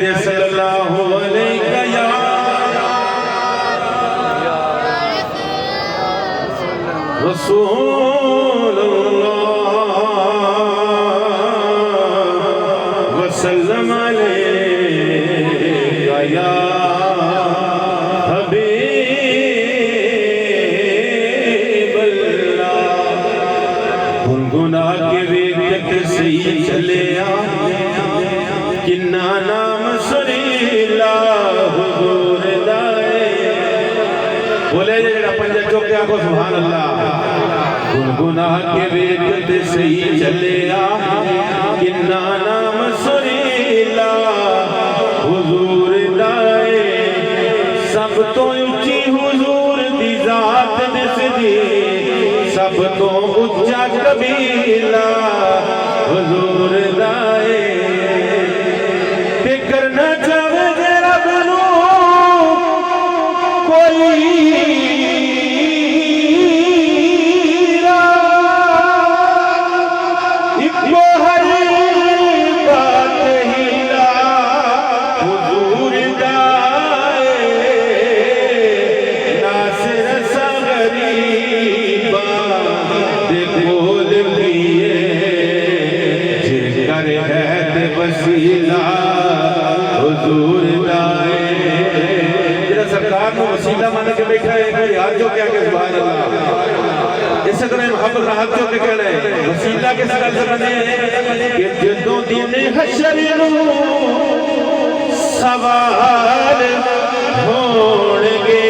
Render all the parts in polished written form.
जे सल्लल्लाहु अलैहि या रसूलुल्लाह वसल्लम अलैका या हबीबल्लाह। गुनगुना के वेग सही चले किन्ना नाम सुरीला हुजूर दाए बोले जेड़ा पंजा चौके आखो सुभान अल्लाह। गुनगुना के वेग ते सही चले किन्ना नाम सुरीला हुजूर दाए। सब तो ऊंची हुजूर दी जात दिसदी सब तो ऊंचा कबीला हुजूर दाए। करना चाहे जे रब नू कोई इको हर बात हिला हुजूर दाए। नासिर सा गरीबा दे बोल पिए जिकर है ते वसीला हुजूर दाए। जेड़ा सरकार को वसीला मान के बैठा है कोई हाथ जो क्या के सुभान अल्लाह। इस तरह मोहब्बत हाथ जो के कहना है वसीला के साथ बने कि जदों दिन हशर नु सवाल होणगे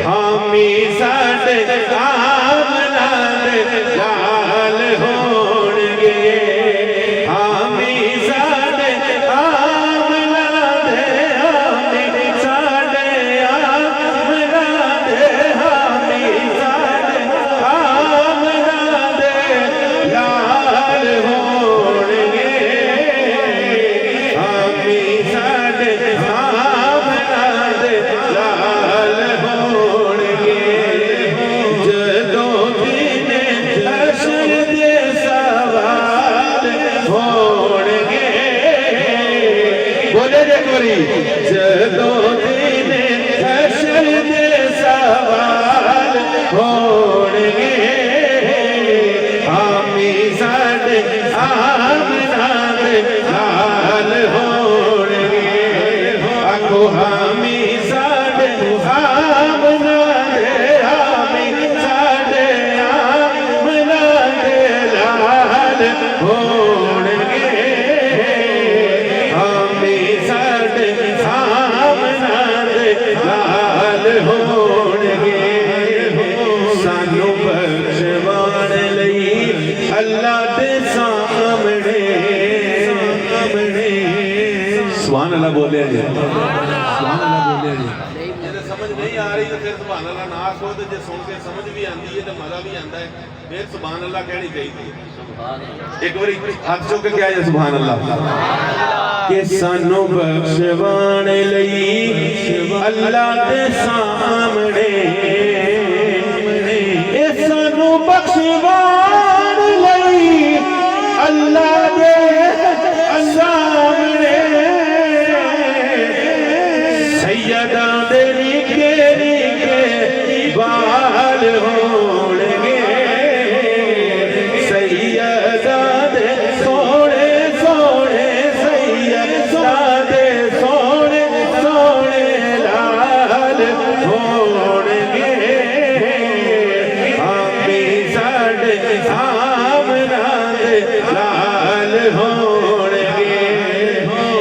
हामी साडे आमना दे लाल होणगे। हामी साडे आमना दे हामी साडे आमना दे हामी साडे आमना दे लाल होणगे। हामी साडे आमना दे लाल होणगे। जदों दिन हशर दे सवाल होणगे बोले जे कोरी जदों दिन हशर दे सवाल होणगे। हामी साडे आमना दे लाल होणगे। आखो हामी साडे आमना दे हामी साडे आमना दे लाल होणगे। हामी साडे आमना दे लाल होणगे। सानू बख्शवाण लई अल्लाह दे सामने सुभान अल्लाह बोले जी सुभान अल्लाह बोले जी। समझ नहीं आ रही तो फिर सुभान अल्लाह ना आखो तो जे सुन के समझ भी आती है तो मजा भी आता है फिर सुभान अल्लाह कहनी चाहिए। एक बार हाथ चुक के क्या है सुभान अल्लाह के सानू बख्शवाण लई अल्लाह दे सामने ए सानू बख्शवाण लई अल्लाह दे सामने। सैयदा दे निके निके बाल होणगे। सैयदा दे सोने सोने सैयदा दे सोने सोने लाल होणगे। हामी साडे आमना दे लाल होणगे।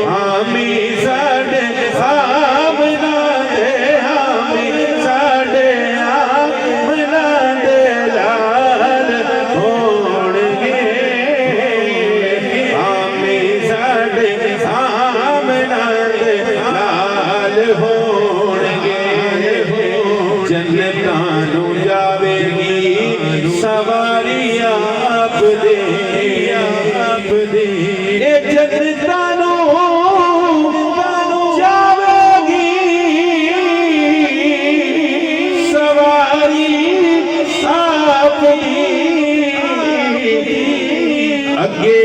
हामी साडे आमना दे हामी साडे आमना दे लाल होणगे। हामी साडे आमना दे लाल होणगे। जन्नतां नू जावेगी सवारी आप दे ए जन्नतां नू जावेगी सवारी आप दी। अगे